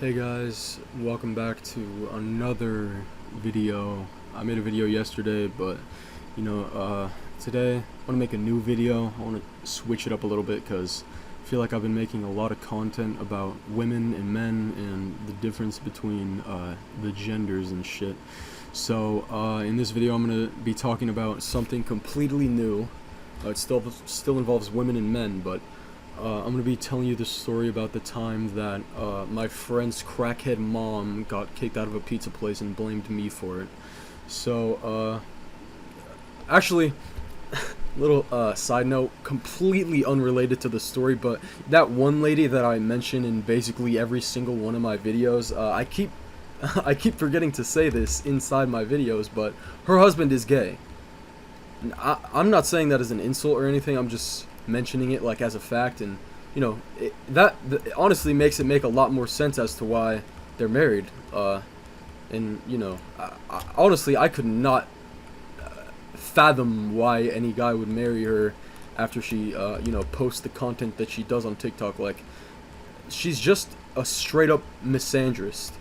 Hey guys, welcome back to another video. I made a video yesterday, but today I want to make a new video. I want to switch it up a little bit because I feel like I've been making a lot of content about women and men and the difference between the genders and shit. So in this video I'm going to be talking about something completely new. It still involves women and men, but I'm going to be telling you the story about the time that my friend's crackhead mom got kicked out of a pizza place and blamed me for it. So, actually, little side note, completely unrelated to the story, but that one lady that I mention in basically every single one of my videos, I keep forgetting to say this inside my videos, but her husband is gay. I'm not saying that as an insult or anything, I'm just mentioning it like as a fact, and that honestly makes it make a lot more sense as to why they're married. And honestly, I could not fathom why any guy would marry her after she posts the content that she does on TikTok. Like, she's just a straight up misandrist.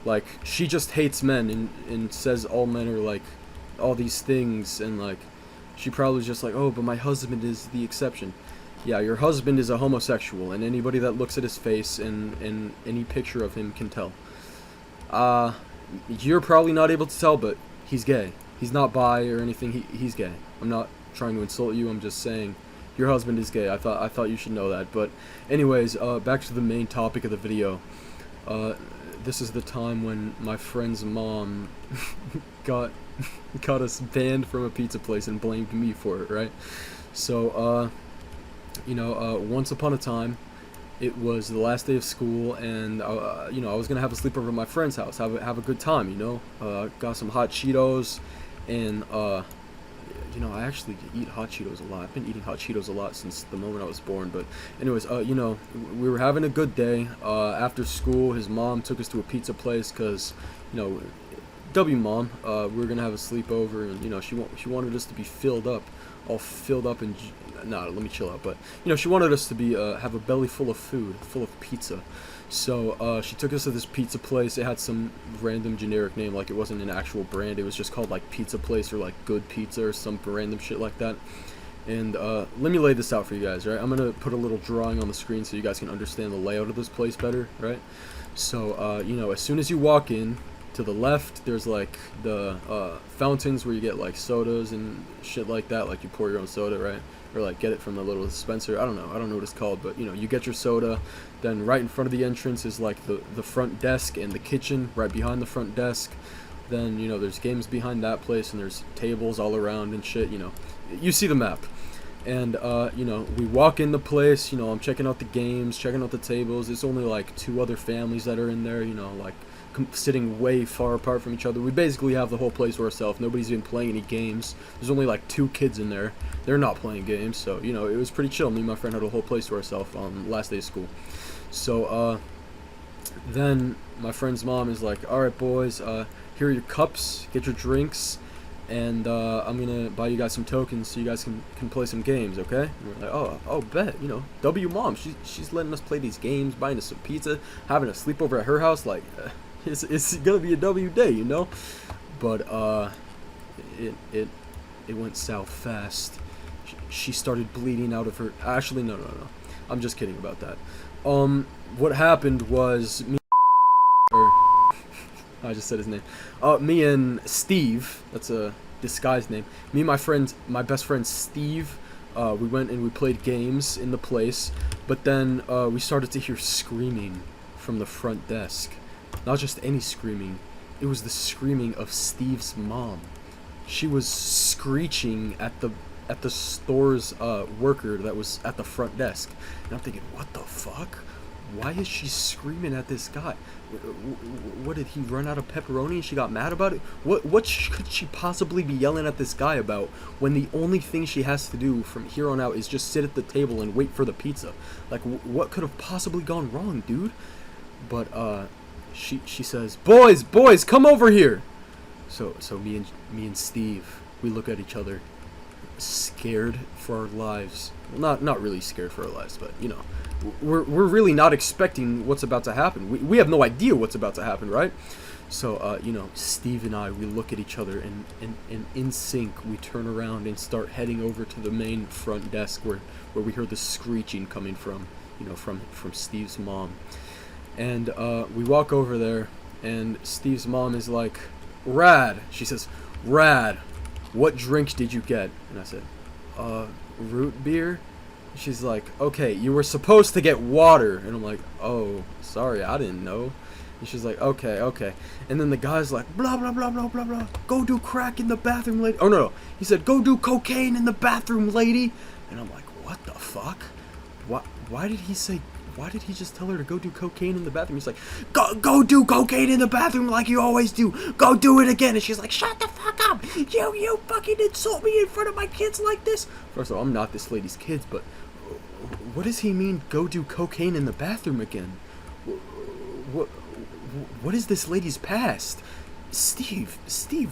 Like, she just hates men and says all men are like all these things, and like she probably just like, oh, but my husband is the exception. Yeah, your husband is a homosexual, and anybody that looks at his face and any picture of him can tell. You're probably not able to tell, but he's gay. He's not bi or anything. He's gay. I'm not trying to insult you. I'm just saying your husband is gay. I thought you should know that. But anyways, back to the main topic of the video. This is the time when my friend's mom got us banned from a pizza place and blamed me for it, right? So, once upon a time, it was the last day of school, and I was gonna have a sleepover at my friend's house, have a good time, got some hot Cheetos, and I actually eat hot Cheetos a lot. I've been eating hot Cheetos a lot since the moment I was born. But anyways, we were having a good day. After school, his mom took us to a pizza place because, W mom, we were gonna have a sleepover, and she wanted us to be all filled up and let me chill out. But she wanted us to be have a belly full of food, full of pizza. So she took us to this pizza place. It had some random generic name, like it wasn't an actual brand. It was just called like Pizza Place or like Good Pizza or some random shit like that. And let me lay this out for you guys, right? I'm gonna put a little drawing on the screen so you guys can understand the layout of this place better, right? So as soon as you walk in, to the left, there's like the fountains where you get like sodas and shit like that. Like you pour your own soda, right? Or like get it from the little dispenser. I don't know what it's called, but you get your soda. Then right in front of the entrance is like the front desk and the kitchen right behind the front desk. Then there's games behind that place, and there's tables all around and shit. You see the map. And we walk in the place. I'm checking out the games, checking out the tables. There's only like 2 other families that are in there, like sitting way far apart from each other. We basically have the whole place to ourselves. Nobody's even playing any games. There's only like 2 kids in there. They're not playing games, so it was pretty chill. Me and my friend had a whole place to ourselves on last day of school. So then my friend's mom is like, all right boys, here are your cups, get your drinks, and I'm gonna buy you guys some tokens so you guys can play some games, okay? And we're like, oh bet, W mom, she's letting us play these games, buying us some pizza, having a sleepover at her house, like it's gonna be a W day, But it went south fast. She started bleeding out of her. Actually, no. I'm just kidding about that. What happened was I just said his name. Me and Steve, that's a disguised name. Me and my best friend Steve, we went and we played games in the place, but then we started to hear screaming from the front desk. Not just any screaming, it was the screaming of Steve's mom. She was screeching at the store's worker that was at the front desk. And I'm thinking, what the fuck? Why is she screaming at this guy? What, did he run out of pepperoni and she got mad about it? What could she possibly be yelling at this guy about when the only thing she has to do from here on out is just sit at the table and wait for the pizza? Like, what could have possibly gone wrong, dude? But she says, boys, come over here. So me and Steve, we look at each other, scared for our lives. Well, not really scared for our lives, but we're really not expecting what's about to happen. We have no idea what's about to happen, right? So, Steve and I, we look at each other, and in sync, we turn around and start heading over to the main front desk where we heard the screeching coming from, from Steve's mom. And we walk over there, and Steve's mom is like, Rad. She says, Rad, what drink did you get? And I said, root beer? She's like, okay, you were supposed to get water. And I'm like, oh, sorry, I didn't know. And she's like, okay. And then the guy's like, blah, blah, blah, blah, blah, blah. Go do crack in the bathroom, lady. Oh, no. He said, go do cocaine in the bathroom, lady. And I'm like, what the fuck? Why did he just tell her to go do cocaine in the bathroom? He's like, go do cocaine in the bathroom like you always do. Go do it again. And she's like, shut the fuck up. You fucking insult me in front of my kids like this. First of all, I'm not this lady's kids, but what does he mean, go do cocaine in the bathroom again? What is this lady's past? Steve,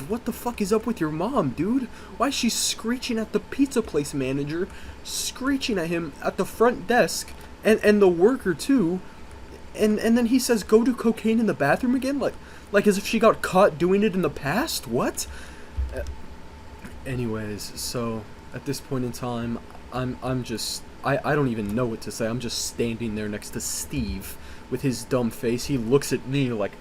what the fuck is up with your mom, dude? Why is she screeching at the pizza place manager, screeching at him at the front desk, and the worker too, and then he says go do cocaine in the bathroom again, like as if she got caught doing it in the past? What? Anyways, so at this point in time, I'm just I don't even know what to say. I'm just standing there next to Steve with his dumb face. He looks at me like,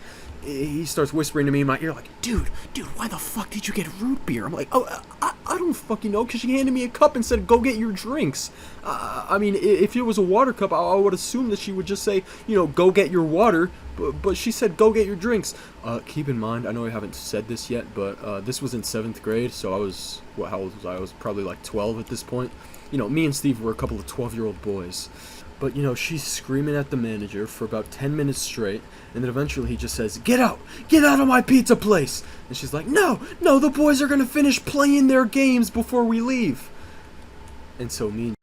he starts whispering to me in my ear like, dude, why the fuck did you get root beer? I'm like, oh, I don't fucking know, because she handed me a cup and said, go get your drinks. I mean, if it was a water cup, I would assume that she would just say, go get your water, but she said, go get your drinks. Keep in mind, I know I haven't said this yet, but this was in 7th grade, so how old was I? I was probably like 12 at this point. Me and Steve were a couple of 12-year-old boys. But, she's screaming at the manager for about 10 minutes straight, and then eventually he just says, get out of my pizza place! And she's like, no, the boys are gonna finish playing their games before we leave. And so me and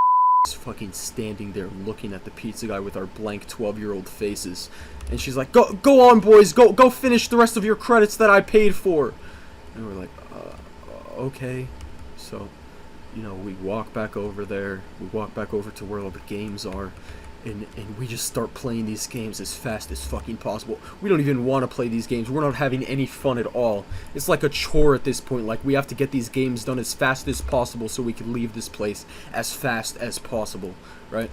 fucking standing there looking at the pizza guy with our blank 12-year-old faces. And she's like, go on, boys, go finish the rest of your credits that I paid for. And we're like, okay. So, we walk back over there, we walk back over to where all the games are, and we just start playing these games as fast as fucking possible. We don't even want to play these games. We're not having any fun at all. It's like a chore at this point. Like, we have to get these games done as fast as possible so we can leave this place as fast as possible, right?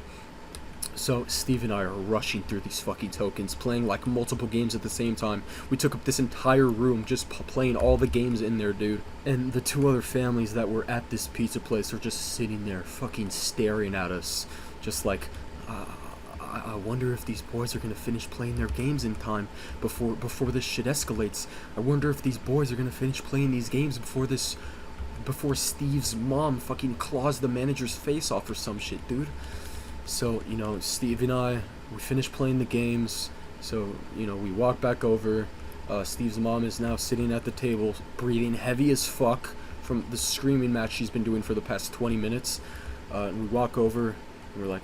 So Steve and I are rushing through these fucking tokens, playing like multiple games at the same time. We took up this entire room just playing all the games in there, dude. And the two other families that were at this pizza place are just sitting there fucking staring at us. Just like, I wonder if these boys are gonna finish playing their games in time before this shit escalates. I wonder if these boys are gonna finish playing these games before Steve's mom fucking claws the manager's face off or some shit, dude. So, Steve and I, we finished playing the games, so, we walk back over. Steve's mom is now sitting at the table, breathing heavy as fuck from the screaming match she's been doing for the past 20 minutes. And we walk over, and we're like,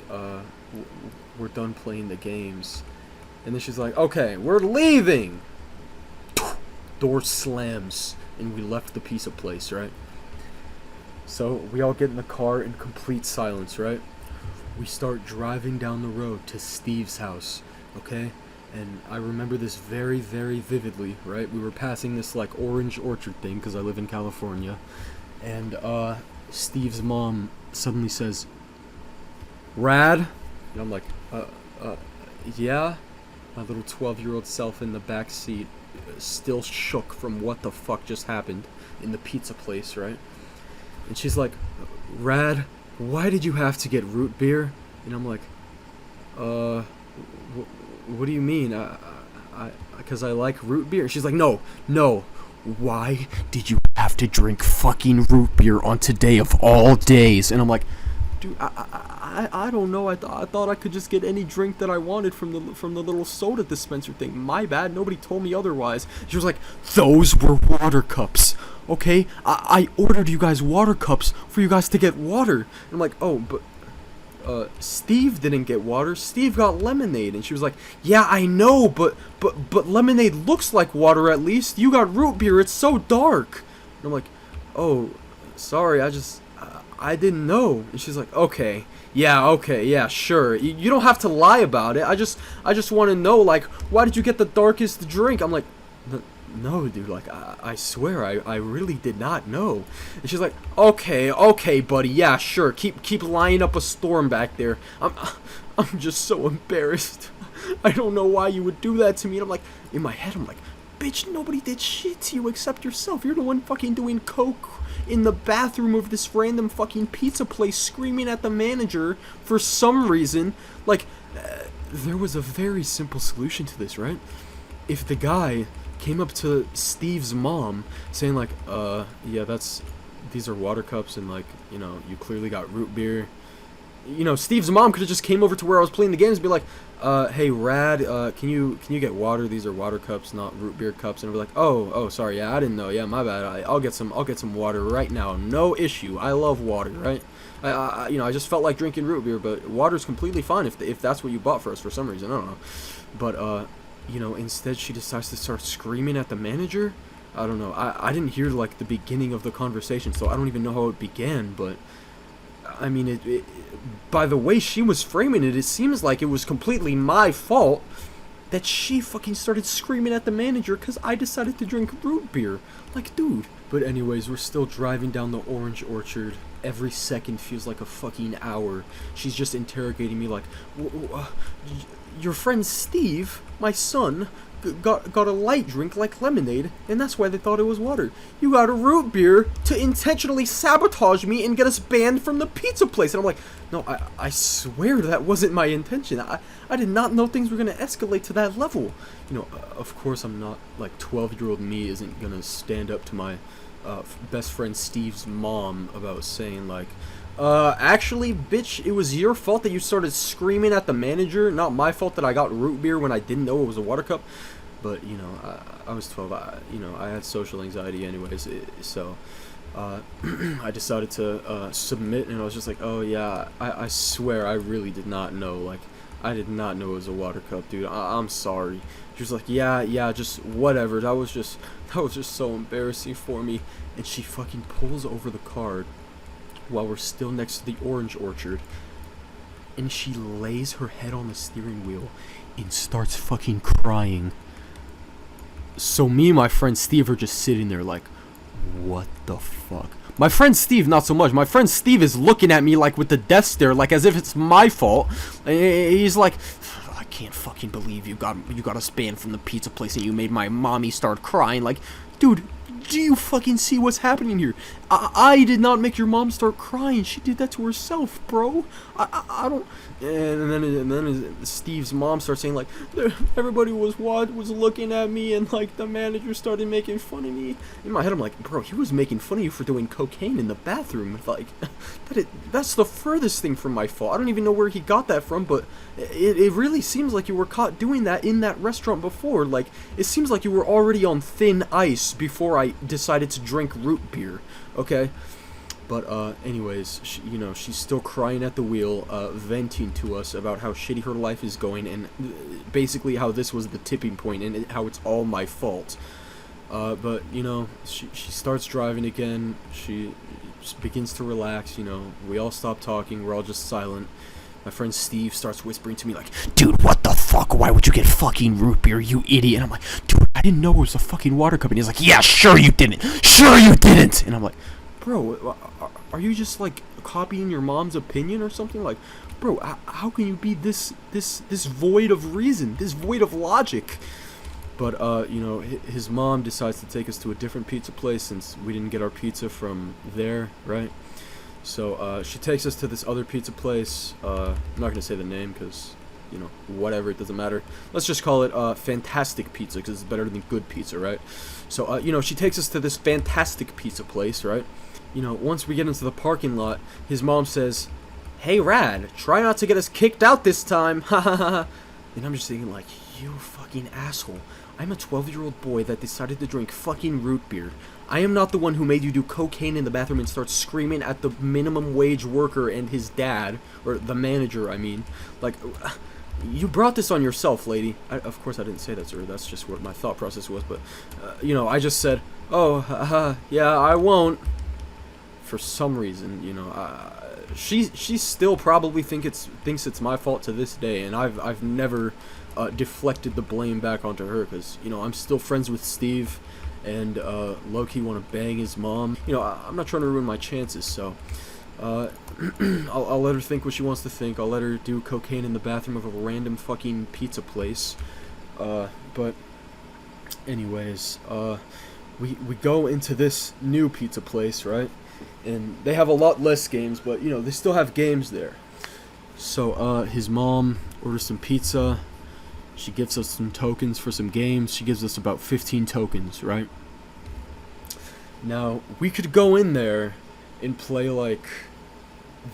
we're done playing the games. And then she's like, okay, we're leaving! Door slams, and we left the pizza place, right? So, we all get in the car in complete silence, right? We start driving down the road to Steve's house, okay? And I remember this very, very vividly, right? We were passing this, like, orange orchard thing, because I live in California. And, Steve's mom suddenly says, Rad? And I'm like, yeah? My little 12-year-old self in the back seat, still shook from what the fuck just happened in the pizza place, right? And she's like, Rad, why did you have to get root beer? And I'm like, what do you mean? Because I like root beer. And she's like, no, why did you have to drink fucking root beer on today of all days? And I'm like, dude, I don't know. I thought I could just get any drink that I wanted from the little soda dispenser thing. My bad. Nobody told me otherwise. She was like, those were water cups. Okay, I ordered you guys water cups for you guys to get water. And I'm like, oh, but Steve didn't get water. Steve got lemonade. And she was like, yeah, I know, but lemonade looks like water at least. You got root beer. It's so dark. And I'm like, oh, sorry. I didn't know. And she's like, okay, yeah, sure. You don't have to lie about it. I just want to know, like, why did you get the darkest drink? I'm like, no, dude, like, I swear, I really did not know. And she's like, okay, buddy, yeah, sure. Keep lining up a storm back there. I'm just so embarrassed. I don't know why you would do that to me. And I'm like, in my head, I'm like, bitch, nobody did shit to you except yourself. You're the one fucking doing coke in the bathroom of this random fucking pizza place, screaming at the manager for some reason. Like, there was a very simple solution to this, right? If the guy came up to Steve's mom saying like, yeah, these are water cups, and like, you know, you clearly got root beer. You know, Steve's mom could have just came over to where I was playing the games and be like, hey, Rad, can you get water? These are water cups, not root beer cups. And I'd be like, oh, sorry, yeah, I didn't know. Yeah, my bad. I'll get some water right now. No issue. I love water, right? You know, I just felt like drinking root beer, but water's completely fine if that's what you bought for us for some reason. I don't know. But you know, instead she decides to start screaming at the manager. I don't know. I didn't hear like the beginning of the conversation, so I don't even know how it began, but I mean, by the way she was framing it, it seems like it was completely my fault that she fucking started screaming at the manager because I decided to drink root beer. Like, dude. But anyways, we're still driving down the orange orchard. Every second feels like a fucking hour. She's just interrogating me like, your friend Steve, my son, got a light drink like lemonade, and that's why they thought it was water. You got a root beer to intentionally sabotage me and get us banned from the pizza place. And I'm like, no, I swear that wasn't my intention. I did not know things were going to escalate to that level. You know, of course I'm not, like, 12-year-old me isn't going to stand up to my best friend Steve's mom about saying, like, actually, bitch, it was your fault that you started screaming at the manager, not my fault that I got root beer when I didn't know it was a water cup. But, you know, I was 12, you know, I had social anxiety anyways, so, I decided to, submit, and I was just like, oh, yeah, I swear I really did not know, like, I did not know it was a water cup, dude, I'm sorry. She was like, yeah, just whatever, that was just so embarrassing for me, and she fucking pulls over the car while we're still next to the orange orchard, and she lays her head on the steering wheel and starts fucking crying. So me and my friend Steve are just sitting there like, what the fuck? My friend Steve, not so much. My friend Steve is looking at me like with the death stare, like as if it's my fault. He's like, I can't fucking believe you got us banned from the pizza place and you made my mommy start crying. Like, dude, do you fucking see what's happening here? I did not make your mom start crying. She did that to herself, bro. I don't. And then Steve's mom starts saying like, everybody was looking at me, and like the manager started making fun of me. In my head, I'm like, bro, he was making fun of you for doing cocaine in the bathroom. Like, that's the furthest thing from my fault. I don't even know where he got that from, but it really seems like you were caught doing that in that restaurant before. Like, it seems like you were already on thin ice before I decided to drink root beer. Okay? But, anyways, you know, she's still crying at the wheel, venting to us about how shitty her life is going, and basically how this was the tipping point, and how it's all my fault. But, you know, she starts driving again, she just begins to relax, you know, we all stop talking, we're all just silent. My friend Steve starts whispering to me like, dude, what the fuck? Why would you get fucking root beer, you idiot? And I'm like, dude, I didn't know it was a fucking water cup. And he's like, yeah, sure you didn't. Sure you didn't. And I'm like, bro, are you just like copying your mom's opinion or something? Like, bro, how can you be this void of reason, this void of logic? But you know, his mom decides to take us to a different pizza place since we didn't get our pizza from there, right? So she takes us to this other pizza place. I'm not gonna say the name because, you know, whatever, it doesn't matter. Let's just call it Fantastic Pizza because it's better than good pizza, right? So you know, she takes us to this Fantastic Pizza place, right? You know, once we get into the parking lot, his mom says, hey, Rad, try not to get us kicked out this time. Ha ha ha. And I'm just thinking like, you fucking asshole. I'm a 12-year-old boy that decided to drink fucking root beer. I am not the one who made you do cocaine in the bathroom and start screaming at the minimum wage worker and his dad, or the manager, I mean. Like, you brought this on yourself, lady. Of course I didn't say that to her, that's just what my thought process was, but, you know, I just said, oh, yeah, I won't. for some reason, she still probably thinks it's my fault to this day, and I've never deflected the blame back onto her, because I'm still friends with Steve, and low-key want to bang his mom. I'm not trying to ruin my chances, so I'll let her think what she wants to think. I'll let her do cocaine in the bathroom of a random fucking pizza place. But anyways, we go into this new pizza place, right? And they have a lot less games, but they still have games there. So his mom orders some pizza. She gives us some tokens for some games. She gives us about 15 tokens, right? Now, we could go in there and play, like,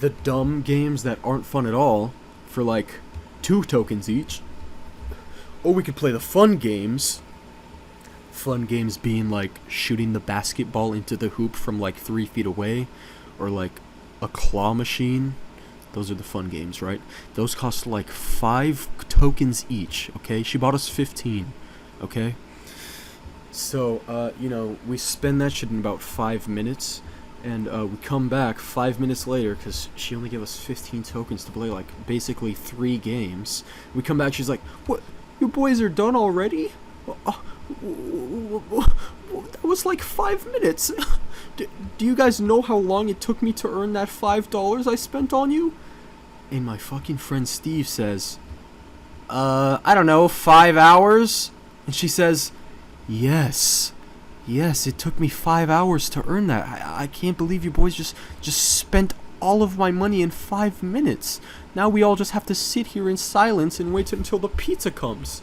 the dumb games that aren't fun at all for, like, 2 tokens each. Or we could play the fun games. Fun games being, like, shooting the basketball into the hoop from, like, 3 feet away. Or, like, a claw machine. Those are the fun games, right? Those cost, like, 5 tokens each, okay? She bought us 15, okay? So, we spend that shit in about 5 minutes. And we come back 5 minutes later, because she only gave us 15 tokens to play, like, basically 3 games. We come back, she's like, "What? You boys are done already? That was like 5 minutes. Do you guys know how long it took me to earn that $5 I spent on you?" And my fucking friend Steve says, I don't know, 5 hours? And she says, Yes, it took me 5 hours to earn that. I can't believe you boys just spent all of my money in 5 minutes. Now we all just have to sit here in silence and wait until the pizza comes.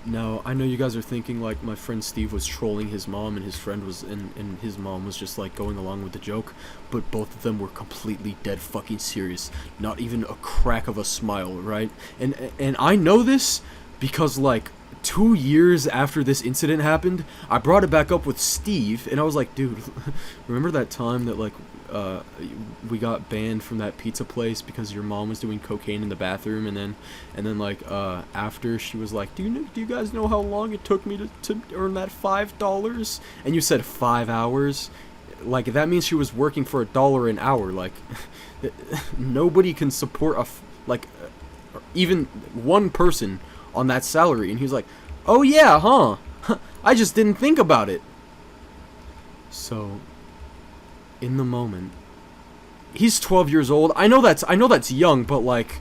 Now, I know you guys are thinking, like, my friend Steve was trolling his mom, and his friend was, and his mom was just, like, going along with the joke, but both of them were completely dead fucking serious. Not even a crack of a smile, right? And I know this because, like, 2 years after this incident happened, I brought it back up with Steve, and I was like, dude, remember that time that, like, we got banned from that pizza place because your mom was doing cocaine in the bathroom, and then like after, she was like, do you guys know how long it took me to earn that $5? And you said 5 hours. Like, that means she was working for $1 an hour. Like, nobody can support even one person on that salary. And he was like, oh yeah, huh? I just didn't think about it. So, in the moment, he's 12 years old. I know that's young, but, like,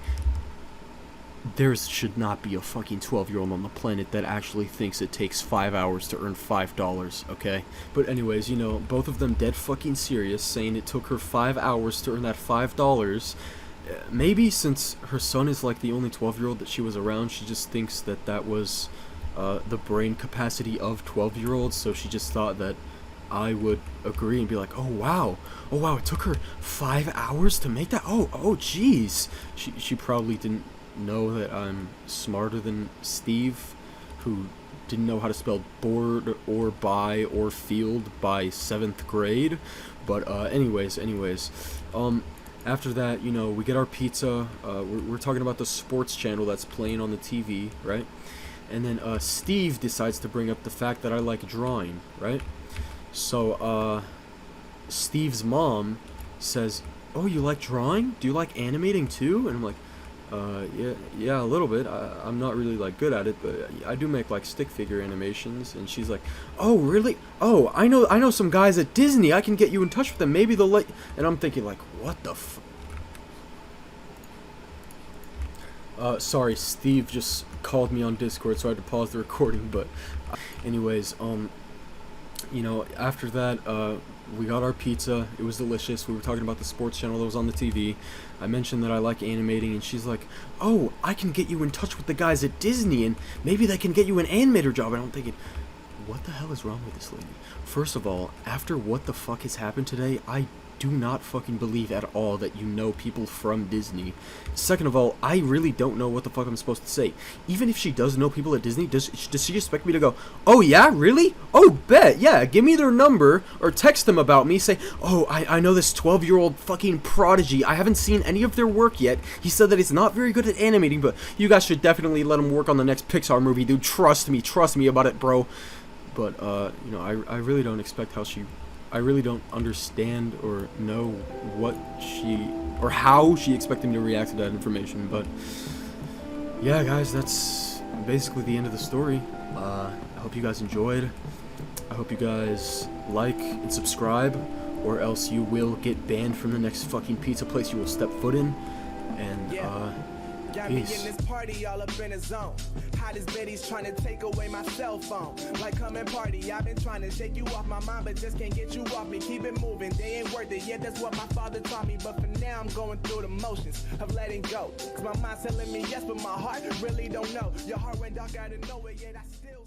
there should not be a fucking 12-year-old on the planet that actually thinks it takes 5 hours to earn $5, okay? But anyways, both of them dead fucking serious, saying it took her 5 hours to earn that $5. Maybe since her son is, like, the only 12-year-old that she was around, she just thinks that was the brain capacity of 12-year-olds, so she just thought that I would agree and be like, oh wow, it took her 5 hours to make that. Oh jeez. She probably didn't know that I'm smarter than Steve, who didn't know how to spell board or by or field by 7th grade. But anyways, after that, we get our pizza. We're talking about the sports channel that's playing on the TV, right? And then Steve decides to bring up the fact that I like drawing, right? So, Steve's mom says, oh, you like drawing? Do you like animating too? And I'm like, yeah, a little bit. I'm not really, like, good at it, but I do make, like, stick figure animations. And she's like, oh, really? Oh, I know some guys at Disney. I can get you in touch with them. Maybe they'll let... And I'm thinking, like, what the sorry, Steve just called me on Discord, so I had to pause the recording, but... anyways, after that, we got our pizza. It was delicious. We were talking about the sports channel that was on the TV. I mentioned that I like animating, and she's like, oh, I can get you in touch with the guys at Disney, and maybe they can get you an animator job. And I'm thinking, what the hell is wrong with this lady? First of all, after what the fuck has happened today, I do not fucking believe at all that you know people from Disney. Second of all, I really don't know what the fuck I'm supposed to say. Even if she does know people at Disney, does she expect me to go, oh yeah, really? Oh, bet, yeah, give me their number, or text them about me, say, oh, I know this 12-year-old fucking prodigy, I haven't seen any of their work yet, he said that he's not very good at animating, but you guys should definitely let him work on the next Pixar movie, dude, trust me about it, bro. But, I really don't expect how she I really don't understand or know what she or how she expected me to react to that information. But yeah, guys, that's basically the end of the story. I hope you guys enjoyed. I hope you guys like and subscribe, or else you will get banned from the next fucking pizza place you will step foot in. And got me in this party all up in the zone. Hottest Betty's trying to take away my cell phone. Like, come and party. I've been trying to shake you off my mind, but just can't get you off me. Keep it moving. They ain't worth it. Yeah, that's what my father taught me. But for now, I'm going through the motions of letting go. Cause my mind's telling me yes, but my heart really don't know. Your heart went dark out of nowhere, yet I still